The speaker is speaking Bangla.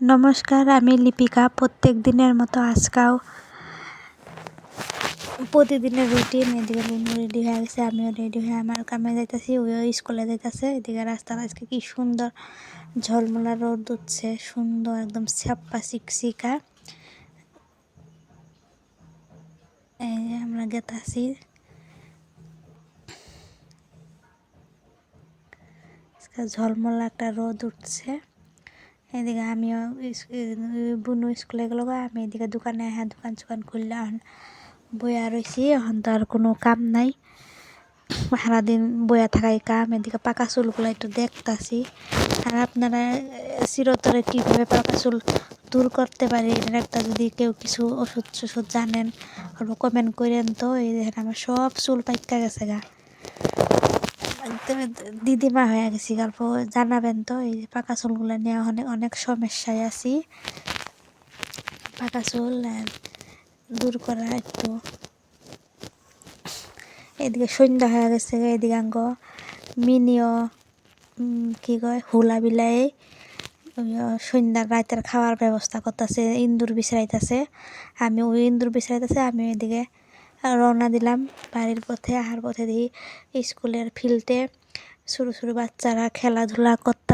নমস্কার, আমি লিপিকা। প্রত্যেক দিনের মতো আজকাও প্রতিদিনের রুটিন। এদিকে বুনু রেডি হয়ে গেছে, আমিও রেডি হয়ে আমার কামে যাইতেছি, ওইও স্কুলে যাইতেছে। এদিকে রাস্তার আজকে কি সুন্দর ঝলমলা রোদ উঠছে, সুন্দর একদম ছাপ্পা চিকচিকা। এই যে আমরা গেতাছি, ঝলমলা একটা রোদ উঠছে। এদিকে আমিও বুনু স্কুলে গেল, আমি এদিকে দোকানে দোকান খুললাম, বইয়া রয়েছি। এখন তো আর কোনো কাম নাই, সারাদিন বইয়া থাকাই কাম। এদিকে পাকা চুলগুলো একটু দেখতাছি। আর আপনারা চিরতরে কীভাবে পাকা চুল দূর করতে পারি, এটার একটা যদি কেউ কিছু ওষুধ জানেন অল্প কমেন্ট করেন তো। এই দেখেন আমার সব চুল পাইকা গেছে গা, দিদিমা হয়ে গেছি। গল্প জানাবেন তো, এই পাকা চুলগুলো নিয়ে অনেক সমস্যায় আছি। পাকা চুল দূর করা একটু। এদিকে সন্ধ্যা হয়ে গেছে, এদিকে আঙ্গ মিনিও কি কয় হুলা বিলাই সন্ধ্যার রাতের খাওয়ার ব্যবস্থা করতেছে, ইন্দুর বিছড়াইতেছে। আমি এদিকে রওনা দিলাম বাড়ির পথে। আহার পথে দেখি স্কুলের ফিল্ডে ছোটো ছোটো বাচ্চারা খেলাধুলা করতে